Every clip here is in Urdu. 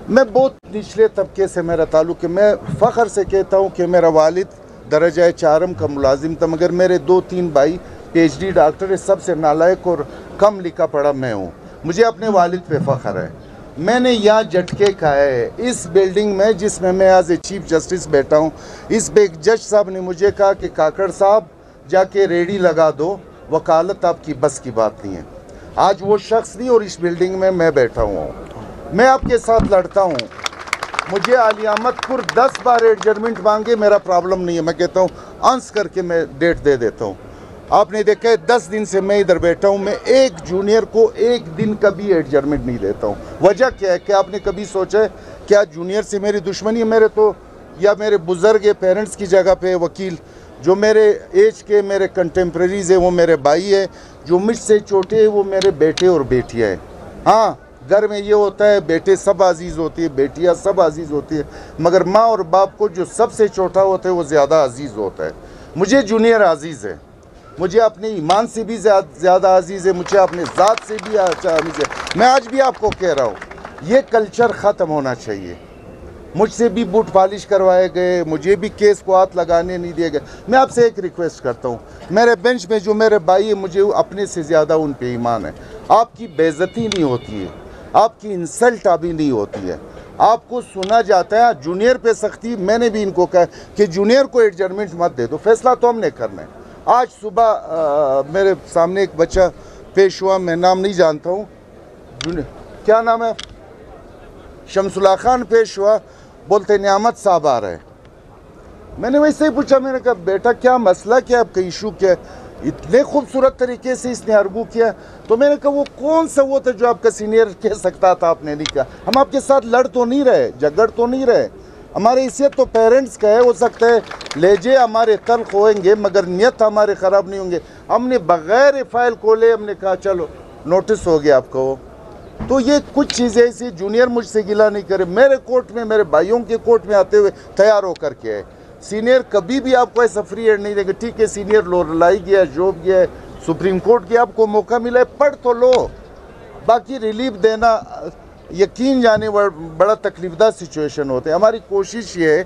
میں بہت نچلے طبقے سے میرا تعلق ہے. میں فخر سے کہتا ہوں کہ میرا والد درجہ 4 کا ملازم تھا، مگر میرے 2-3 بھائی پی ایچ ڈی ڈاکٹر ہے. سب سے نالائق اور کم لکھا پڑھا میں ہوں. مجھے اپنے والد پہ فخر ہے. میں نے یہاں جھٹکے کھائے ہے اس بلڈنگ میں جس میں ایز اے چیف جسٹس بیٹھا ہوں. اس پہ ایک جج صاحب نے مجھے کہا کہ کاکڑ صاحب جا کے ریڈی لگا دو، وکالت آپ کی بس کی بات نہیں ہے. آج وہ شخص نہیں اور اس بلڈنگ میں بیٹھا ہوں. میں آپ کے ساتھ لڑتا ہوں. مجھے علی احمد پور 10 بار ایڈجرمنٹ مانگے، میرا پرابلم نہیں ہے. میں کہتا ہوں آنس کر کے میں ڈیٹ دے دیتا ہوں. آپ نے دیکھا ہے 10 دن سے میں ادھر بیٹھا ہوں. میں ایک جونیئر کو ایک دن کبھی ایڈجرمنٹ نہیں دیتا ہوں. وجہ کیا ہے کہ آپ نے کبھی سوچا ہے کیا جونیئر سے میری دشمنی ہے؟ میرے تو یا میرے بزرگ پیرنٹس کی جگہ پہ وکیل جو میرے ایج کے میرے کنٹمپریریز ہیں وہ میرے بھائی ہیں، جو مجھ سے چھوٹے ہیں وہ میرے بیٹے اور بیٹیاں ہیں. ہاں گھر میں یہ ہوتا ہے بیٹے سب عزیز ہوتی ہے، بیٹیاں سب عزیز ہوتی ہے، مگر ماں اور باپ کو جو سب سے چھوٹا ہوتا ہے وہ زیادہ عزیز ہوتا ہے. مجھے جونیئر عزیز ہے، مجھے اپنے ایمان سے بھی زیادہ عزیز ہے، مجھے اپنے ذات سے بھی عزیز ہے. میں آج بھی آپ کو کہہ رہا ہوں یہ کلچر ختم ہونا چاہیے. مجھ سے بھی بوٹ پالش کروائے گئے، مجھے بھی کیس کو ہاتھ لگانے نہیں دیے گئے. میں آپ سے ایک ریکویسٹ کرتا ہوں، میرے بینچ میں جو میرے بھائی ہیں مجھے اپنے سے زیادہ ان پہ ایمان ہے. آپ کی بے عزتی نہیں ہوتی ہے، آپ کی انسلٹ ابھی نہیں ہوتی ہے، آپ کو سنا جاتا ہے. جونیئر پہ سختی میں نے بھی ان کو کہا کہ جونیئر کو ایڈجرمنٹ مت دے دو، فیصلہ تو ہم نے کرنا ہے. آج صبح میرے سامنے ایک بچہ پیش ہوا، میں نام نہیں جانتا ہوں، کیا نام ہے، شمس اللہ خان پیش ہوا، بولتے نعمت صاحب آ رہے ہیں. میں نے ویسے ہی پوچھا، میں نے کہا بیٹا کیا مسئلہ کیا ہے، آپ کا ایشو کیا ہے؟ اتنے خوبصورت طریقے سے اس نے ارگو کیا. تو میں نے کہا وہ کون سا وہ تھا جو آپ کا سینئر کہہ سکتا تھا، آپ نے نہیں کہا. ہم آپ کے ساتھ لڑ تو نہیں رہے، جھگڑ تو نہیں رہے. ہماری حیثیت تو پیرنٹس کا ہے، ہو سکتا ہے لہجے ہمارے تلخ ہوئیں گے مگر نیت ہمارے خراب نہیں ہوں گے. ہم نے بغیر فائل کھولے ہم نے کہا چلو نوٹس ہو گیا آپ کو. تو یہ کچھ چیزیں ایسی جونیئر مجھ سے گلہ نہیں کرے. میرے کورٹ میں میرے بھائیوں کے کورٹ میں آتے ہوئے تیار ہو کر کے ہے. سینئر کبھی بھی آپ کو ایسا فری ہینڈ نہیں دے گا. ٹھیک ہے سینئر لورائی گیا ہے، جوب گیا ہے، سپریم کورٹ گیا، آپ کو موقع ملا ہے پڑھ تو لو. باقی ریلیف دینا یقین جانے بڑا تکلیف دہ سچویشن ہوتے ہیں. ہماری کوشش یہ ہے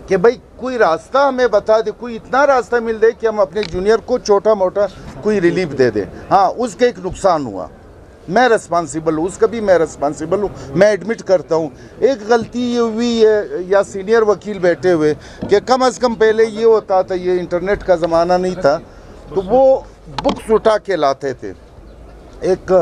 کہ بھائی کوئی راستہ ہمیں بتا دے، کوئی اتنا راستہ مل دے کہ ہم اپنے جونیئر کو چھوٹا موٹا کوئی ریلیف دے دیں. ہاں اس کا ایک نقصان ہوا، میں رسپانسیبل ہوں، اس کا بھی میں رسپانسیبل ہوں، میں ایڈمٹ کرتا ہوں. ایک غلطی یہ ہوئی ہے یا سینئر وکیل بیٹھے ہوئے کہ کم از کم پہلے یہ ہوتا تھا، یہ انٹرنیٹ کا زمانہ نہیں تھا تو وہ بکس اٹھا کے لاتے تھے. ایک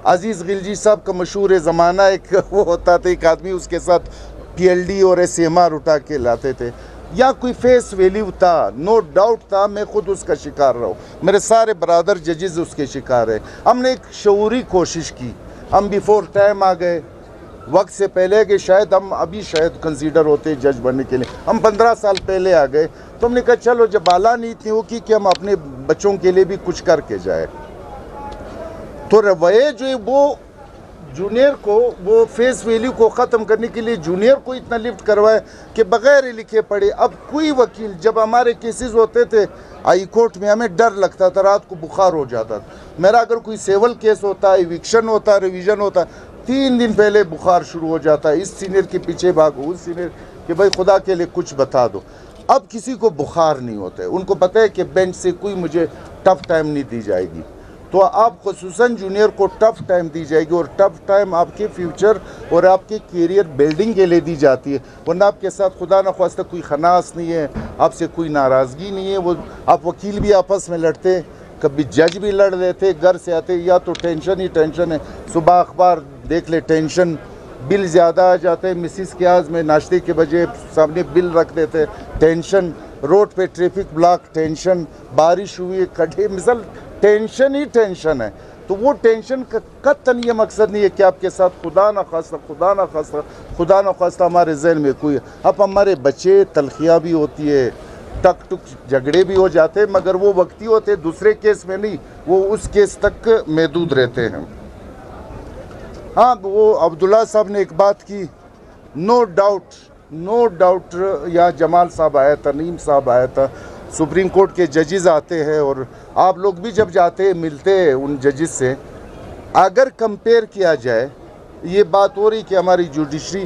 عزیز غلجی صاحب کا مشہور زمانہ ایک وہ ہوتا تھا، ایک آدمی اس کے ساتھ پی ایل ڈی اور ایس ایم آر اٹھا کے لاتے تھے. یا کوئی فیس ویلیو تھا، نو ڈاؤٹ تھا، میں خود اس کا شکار رہا ہوں، میرے سارے برادر ججز اس کے شکار ہیں. ہم نے ایک شعوری کوشش کی، ہم بیفور ٹائم آ گئے، وقت سے پہلے کہ شاید ہم ابھی شاید کنسیڈر ہوتے جج بننے کے لیے. ہم 15 سال پہلے آ گئے تو ہم نے کہا چلو جب اعلیٰ نیت نہیں ہوگی کہ ہم اپنے بچوں کے لیے بھی کچھ کر کے جائے. تو رویے جو وہ جونیئر کو وہ فیس ویلیو کو ختم کرنے کے لیے جونیئر کو اتنا لفٹ کروائے کہ بغیر لکھے پڑھے. اب کوئی وکیل، جب ہمارے کیسز ہوتے تھے ہائی کورٹ میں ہمیں ڈر لگتا تھا، رات کو بخار ہو جاتا تھا. میرا اگر کوئی سیول کیس ہوتا، ایوکشن ہوتا، ریویژن ہوتا، 3 دن پہلے بخار شروع ہو جاتا ہے. اس سینئر کے پیچھے بھاگو، اس سینئر کہ بھائی خدا کے لیے کچھ بتا دو. اب کسی کو بخار نہیں ہوتا ہے، ان کو پتہ ہے کہ بینچ سے کوئی مجھے ٹف ٹائم نہیں دی جائے گی. تو آپ خصوصاً جونیئر کو ٹف ٹائم دی جائے گی، اور ٹف ٹائم آپ کے فیوچر اور آپ کے کیریئر بلڈنگ کے لیے دی جاتی ہے. ورنہ آپ کے ساتھ خدا نخواستہ کوئی خناس نہیں ہے، آپ سے کوئی ناراضگی نہیں ہے. وہ آپ وکیل بھی آپس میں لڑتے، کبھی جج بھی لڑ لیتے، گھر سے آتے یا تو ٹینشن ہی ٹینشن ہے. صبح اخبار دیکھ لے ٹینشن، بل زیادہ آ جاتے ہیں، مسز کے آج میں ناشتے کے بجے سامنے بل رکھ دیتے ٹینشن، روڈ پہ ٹریفک بلاک ٹینشن، بارش ہوئی کھڈے، مثال ٹینشن ہی ٹینشن ہے. تو وہ ٹینشن کا قطعاً یہ مقصد نہیں ہے کہ آپ کے ساتھ خدا نخواستہ ہمارے ذہن میں کوئی. اب ہمارے بچے تلخیاں بھی ہوتی ہے، ٹک ٹک جھگڑے بھی ہو جاتے، مگر وہ وقتی ہوتے، دوسرے کیس میں نہیں، وہ اس کیس تک محدود رہتے ہیں. ہاں وہ عبداللہ صاحب نے ایک بات کی، نو ڈاؤٹ یہاں جمال صاحب آیا تھا، نعیم صاحب آیا تھا، سپریم کورٹ کے ججز آتے ہیں اور آپ لوگ بھی جب جاتے ہیں ملتے ہیں ان ججز سے. اگر کمپیئر کیا جائے یہ بات ہو رہی کہ ہماری جوڈیشری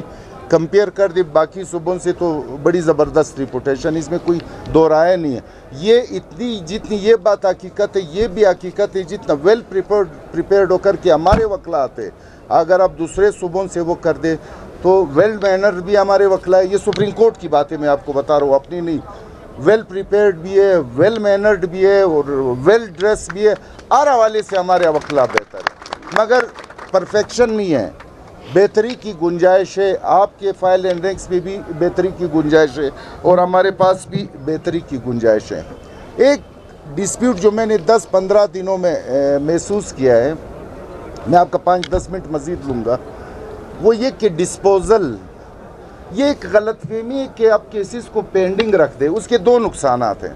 کمپیئر کر دے باقی صوبوں سے تو بڑی زبردست ریپوٹیشن، اس میں کوئی دو رائے نہیں ہے. یہ جتنی یہ بات حقیقت ہے، یہ بھی حقیقت ہے جتنا ویل پریپیئرڈ ہو کر کے ہمارے وکلا آتے، اگر آپ دوسرے صوبوں سے وہ کر دے تو ویل مینر بھی ہمارے وکلا ہے. یہ سپریم کورٹ کی باتیں میں آپ کو بتا رہا ہوں، اپنی نہیں. ویل پریپیئرڈ بھی ہے، ویل مینرڈ بھی ہے اور ویل ڈریس بھی ہے. ہر حوالے سے ہمارے وکلا بہتر ہے، مگر پرفیکشن نہیں ہے. بہتری کی گنجائش ہے، آپ کے فائل اینڈ رینکس میں بھی بہتری کی گنجائش ہے اور ہمارے پاس بھی بہتری کی گنجائش ہے. ایک ڈسپیوٹ جو میں نے 10-15 دنوں میں محسوس کیا ہے، میں آپ کا 5-10 منٹ مزید لوں گا، وہ یہ کہ ڈسپوزل، یہ ایک غلط فہمی ہے کہ آپ کیسز کو پینڈنگ رکھ دیں. اس کے دو نقصانات ہیں.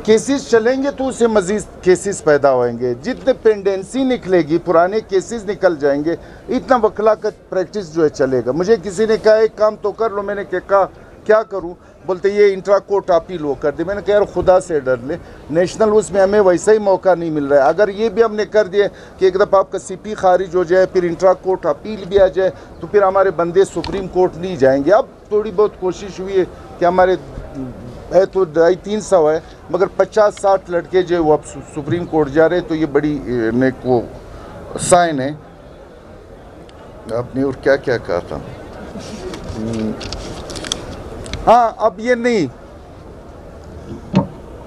کیسز چلیں گے تو اسے مزید کیسز پیدا ہوئیں گے، جتنے پینڈنسی نکلے گی پرانے کیسز نکل جائیں گے، اتنا وکلا کا پریکٹس جو ہے چلے گا. مجھے کسی نے کہا ایک کام تو کر لو، میں نے کہا کیا کروں؟ بولتے یہ انٹرا کورٹ اپیل وہ کر دے. میں نے کہا یار خدا سے ڈر لے، نیشنل اس میں ہمیں ویسا ہی موقع نہیں مل رہا ہے. اگر یہ بھی ہم نے کر دیا کہ ایک دفعہ آپ کا سی پی خارج ہو جائے، پھر انٹرا کورٹ اپیل بھی آ جائے، تو پھر ہمارے بندے سپریم کورٹ نہیں جائیں گے. اب تھوڑی بہت کوشش ہوئی ہے کہ ہمارے ہے تو 350 ہے، مگر 50-60 لڑکے جو وہ اب سپریم کورٹ جا رہے، تو یہ بڑی نیک وہ سائن ہے. آپ نے اور کیا کیا کہا تھا؟ ہاں، اب یہ نہیں،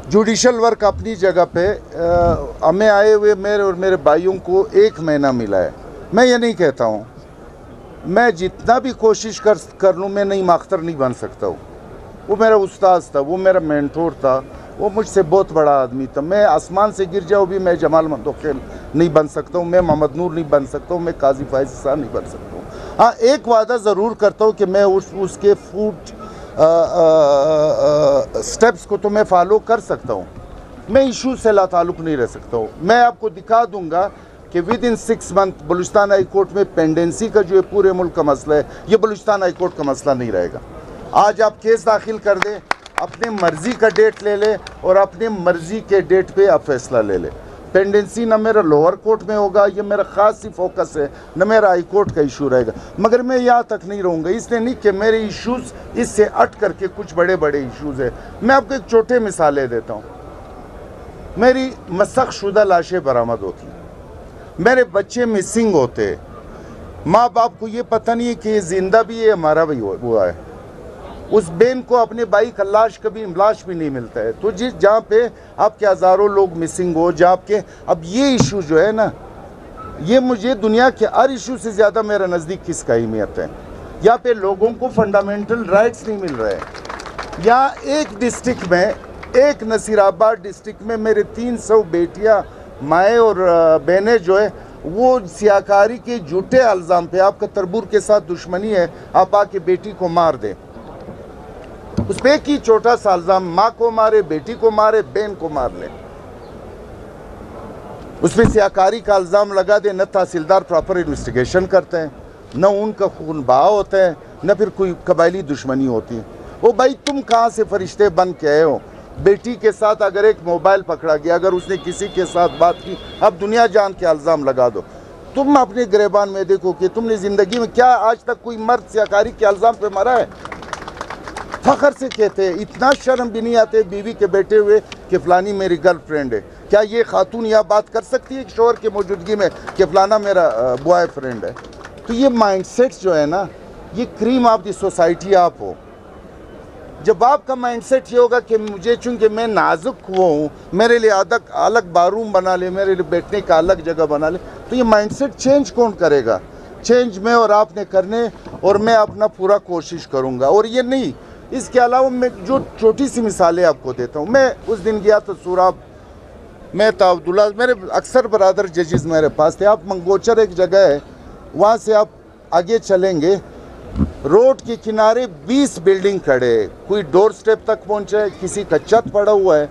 جوڈیشل ورک اپنی جگہ پہ. ہمیں آئے ہوئے میرے اور میرے بھائیوں کو 1 مہینہ ملا ہے. میں یہ نہیں کہتا ہوں، میں جتنا بھی کوشش کر لوں میں نہیں ماختر نہیں بن سکتا ہوں. وہ میرا استاد تھا، وہ میرا مینٹور تھا، وہ مجھ سے بہت بڑا آدمی تھا. میں آسمان سے گر جاؤں بھی میں جمال مندوخیل نہیں بن سکتا ہوں، میں محمد نور نہیں بن سکتا ہوں، میں قاضی فائز حسان نہیں بن سکتا ہوں. ہاں، ایک وعدہ ضرور کرتا ہوں کہ میں اس کے فوٹ سٹیپس کو تو میں فالو کر سکتا ہوں. میں ایشو سے لا تعلق نہیں رہ سکتا ہوں. میں آپ کو دکھا دوں گا کہ with in 6 month Balochistan high court میں پینڈنسی کا جو ہے پورے ملک کا مسئلہ ہے، یہ بلوچستان ہائی کورٹ کا مسئلہ نہیں رہے گا. آج آپ کیس داخل کر دیں، اپنے مرضی کا ڈیٹ لے لیں اور اپنے مرضی کے ڈیٹ پہ آپ فیصلہ لے لیں. پینڈنسی نہ میرا لوور کورٹ میں ہوگا، یہ میرا خاص ہی فوکس ہے، نہ میرا ہائی کورٹ کا ایشو رہے گا. مگر میں یہاں تک نہیں رہوں گا، اس لیے نہیں کہ میرے ایشوز اس سے ہٹ کر کے کچھ بڑے بڑے ایشوز ہیں. میں آپ کو ایک چھوٹے مثالیں دیتا ہوں. میری مسخ شدہ لاشیں برآمد ہوتی ہیں، میرے بچے مسنگ ہوتے، ماں باپ کو یہ پتہ نہیں ہے کہ یہ زندہ بھی ہے، ہمارا بھی ہوا ہے. اس بین کو اپنے بھائی کا لاش بھی نہیں ملتا ہے. تو جہاں پہ آپ کے ہزاروں لوگ مسنگ ہو، جہاں کے اب یہ ایشو جو ہے نا، یہ مجھے دنیا کے ہر ایشو سے زیادہ میرا نزدیک کس کا اہمیت ہے. یہاں پہ لوگوں کو فنڈامنٹل رائٹس نہیں مل رہے. یہاں ایک ڈسٹرکٹ میں، ایک نصیر آباد ڈسٹرکٹ میں میرے 300 بیٹیاں، مائیں اور بہنیں جو ہے وہ سیاکاری کے جھوٹے الزام پہ، آپ کا تربور کے ساتھ دشمنی ہے، آپ آ کے بیٹی کو مار دیں. اس پہ ایک ہی چھوٹا سا الزام، ماں کو مارے، بیٹی کو مارے، بہن کو مار لے. اس پہ سیاکاری کا الزام لگا دے. نہ تحصیلدار پراپر انویسٹیگیشن کرتے ہیں، نہ ان کا خون بہا ہوتا ہے، نہ پھر کوئی قبائلی دشمنی ہوتی ہے. وہ بھائی تم کہاں سے فرشتے بن کے آئے ہو؟ بیٹی کے ساتھ اگر ایک موبائل پکڑا گیا، اگر اس نے کسی کے ساتھ بات کی، اب دنیا جان کے الزام لگا دو. تم اپنے گریبان میں دیکھو کہ تم نے زندگی میں کیا آج تک کوئی مرد سیاکاری کے الزام پہ مرا ہے؟ فخر سے کہتے ہیں، اتنا شرم بھی نہیں آتے بیوی کے بیٹے ہوئے کہ فلانی میری گرل فرینڈ ہے. کیا یہ خاتون یہ بات کر سکتی ہے شوہر کی موجودگی میں کہ فلانا میرا بوائے فرینڈ ہے؟ تو یہ مائنڈ سیٹ جو ہے نا، یہ کریم آف دی سوسائٹی آپ ہو. جب آپ کا مائنڈ سیٹ یہ ہوگا کہ مجھے چونکہ میں نازک ہوں، میرے لیے الگ باروم بنا لے، میرے لیے بیٹھنے کا الگ جگہ بنا لے، تو یہ مائنڈ سیٹ چینج کون کرے گا؟ چینج میں اور آپ نے کرنے، اور میں اپنا پورا کوشش کروں گا. اور یہ نہیں، اس کے علاوہ میں جو چھوٹی سی مثالیں آپ کو دیتا ہوں. میں اس دن گیا تو سوراب، میں تھا عبداللہ، میرے اکثر برادر ججز میرے پاس تھے. آپ منگوچر ایک جگہ ہے، وہاں سے آپ آگے چلیں گے، روڈ کے کنارے 20 بلڈنگ کھڑے، کوئی ڈور سٹیپ تک پہنچا ہے، کسی کا چھت پڑا ہوا ہے،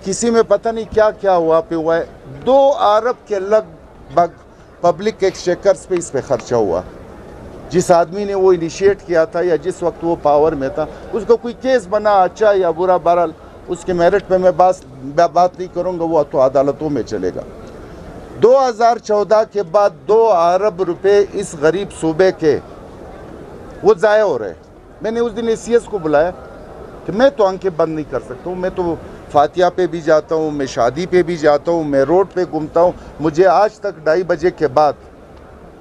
کسی میں پتہ نہیں کیا کیا ہوا پہ ہوا ہے. 2 ارب کے لگ بھگ پبلک ایکسچیکرز پہ اس پہ خرچہ ہوا. جس آدمی نے وہ انیشیٹ کیا تھا یا جس وقت وہ پاور میں تھا، اس کو کوئی کیس بنا اچھا یا برا، بہرحال اس کے میرٹ پہ میں بات نہیں کروں گا، وہ تو عدالتوں میں چلے گا. 2014 کے بعد 2 ارب روپے اس غریب صوبے کے وہ ضائع ہو رہے. میں نے اس دن ACS کو بلایا کہ میں تو آنکھیں بند نہیں کر سکتا ہوں, میں تو فاتحہ پہ بھی جاتا ہوں, میں شادی پہ بھی جاتا ہوں, میں روڈ پہ گھومتا ہوں, مجھے آج تک 2:30 بجے کے بعد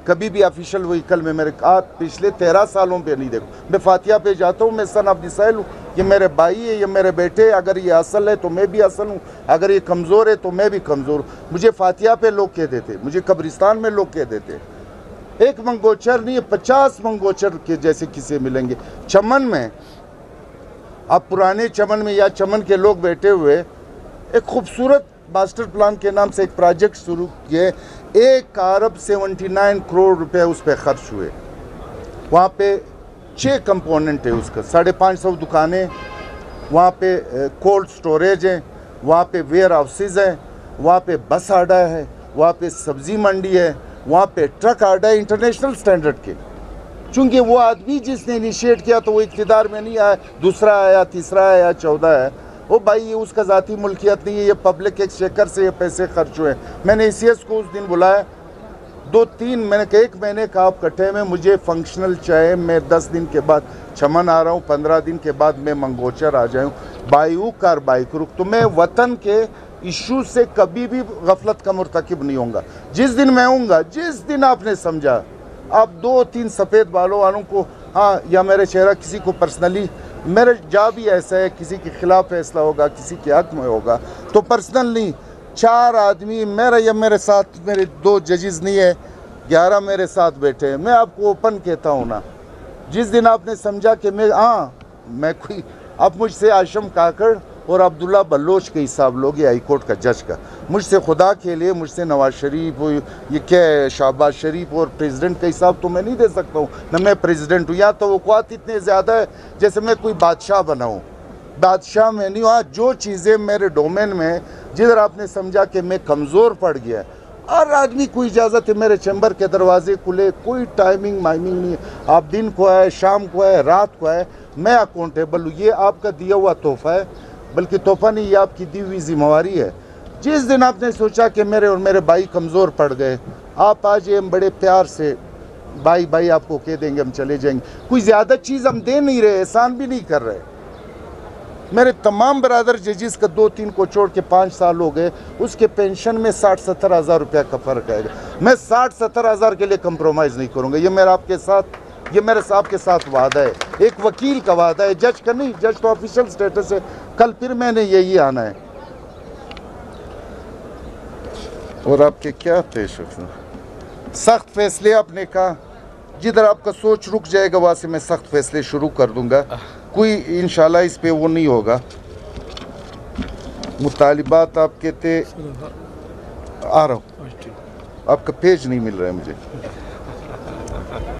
کبھی بھی آفیشل وہیکل میں میرے پچھلے 13 سالوں پہ نہیں دیکھو. میں فاتحہ پہ جاتا ہوں, میں سن آف دی سائل ہوں, یہ میرے بھائی ہے, یہ میرے بیٹے, اگر یہ اصل ہے تو میں بھی اصل ہوں, اگر یہ کمزور ہے تو میں بھی کمزور ہوں. مجھے فاتحہ پہ لوگ کہہ دیتے, مجھے قبرستان میں لوگ کہہ دیتے. ایک منگوچر نہیں, 50 منگوچر کے جیسے کسے ملیں گے. چمن میں, اب پرانے چمن میں یا چمن کے لوگ بیٹھے ہوئے, ایک خوبصورت ماسٹر پلان کے نام سے ایک پروجیکٹ شروع کیے, 1 ارب 79 کروڑ روپے اس پہ خرچ ہوئے. وہاں پہ 6 کمپوننٹ ہے اس کا, 550 دکانیں, وہاں پہ کولڈ سٹوریج ہیں, وہاں پہ ویئر ہاؤسز ہیں, وہاں پہ بس اڈا ہے, وہاں پہ سبزی منڈی ہے, وہاں پہ ٹرک اڈا ہے انٹرنیشنل سٹینڈرڈ کے. چونکہ وہ آدمی جس نے انیشیٹ کیا تو وہ اقتدار میں نہیں آیا, دوسرا آیا, تیسرا آیا, 14 ہے. وہ بھائی یہ اس کا ذاتی ملکیت نہیں ہے, یہ پبلک ایکسچیکر سے یہ پیسے خرچ ہوئے. میں نے ACS کو اس دن بلایا, 2-3 میں نے کہا 1 مہینے کا آپ کٹھے میں, مجھے فنکشنل چاہے, میں 10 دن کے بعد چمن آ رہا ہوں, 15 دن کے بعد میں منگوچر آ جاؤں, بائیوک اور بائک رک. تو میں وطن کے ایشو سے کبھی بھی غفلت کا مرتکب نہیں ہوں گا. جس دن میں ہوں گا, جس دن آپ نے سمجھا آپ 2-3 سفید بالوں والوں کو, ہاں, یا میرے چہرہ کسی کو پرسنلی, میرے جا بھی ایسا ہے, کسی کے خلاف فیصلہ ہوگا, کسی کے حق میں ہوگا تو پرسنل نہیں. 4 آدمی میرا یا میرے ساتھ, میرے 2 ججز نہیں ہے, 11 میرے ساتھ بیٹھے ہیں. میں آپ کو اوپن کہتا ہوں نا, جس دن آپ نے سمجھا کہ میں کوئی, اب مجھ سے ہاشم کاکڑ اور عبداللہ بلوچ کے حساب لوگ, یہ ہائی کورٹ کا جج کا, مجھ سے خدا کے لیے, مجھ سے نواز شریف, یہ کیا ہے, شہباز شریف اور پریزیڈنٹ کا حساب تو میں نہیں دے سکتا ہوں, نہ میں پریزیڈنٹ ہوں. یا توقعات اتنے زیادہ ہے جیسے میں کوئی بادشاہ بنا ہوں. بادشاہ میں نہیں ہوں. جو چیزیں میرے ڈومین میں, جدھر آپ نے سمجھا کہ میں کمزور پڑ گیا, ہر آدمی کو اجازت ہے, میرے چیمبر کے دروازے کھلے, کوئی ٹائمنگ مائمنگ نہیں ہے. آپ دن کو آئے, شام کو آئے, رات کو آئے, میں اکاؤنٹیبل ہوں. یہ آپ کا دیا ہوا تحفہ ہے, بلکہ تحفہ نہیں, یہ آپ کی دی ہوئی ذمہ داری ہے. جس دن آپ نے سوچا کہ میرے اور میرے بھائی کمزور پڑ گئے, آپ آج ہم بڑے پیار سے بھائی آپ کو کہہ دیں گے, ہم چلے جائیں گے. کوئی زیادہ چیز ہم دے نہیں رہے, احسان بھی نہیں کر رہے. میرے تمام برادر ججز کا 2-3 کو چھوڑ کے 5 سال ہو گئے, اس کے پینشن میں 60-70 ہزار روپیہ کا فرق آئے گا. میں 60-70 ہزار کے لیے کمپرومائز نہیں کروں گا. یہ میرا آپ کے ساتھ, یہ میرے صاحب کے ساتھ وعدہ ہے, ایک وکیل کا وعدہ ہے, جج کا نہیں. جج تو آفیشل سٹیٹس ہے, کل پھر میں نے یہی آنا ہے. اور آپ کے کیا پیش رکھنا, سخت فیصلے آپ نے کہا, جدھر آپ کا سوچ رک جائے گا وہاں سے میں سخت فیصلے شروع کر دوں گا. کوئی انشاءاللہ اس پہ وہ نہیں ہوگا. مطالبات آپ کہتے, آ رہا ہوں, آپ کا پیج نہیں مل رہا ہے مجھے.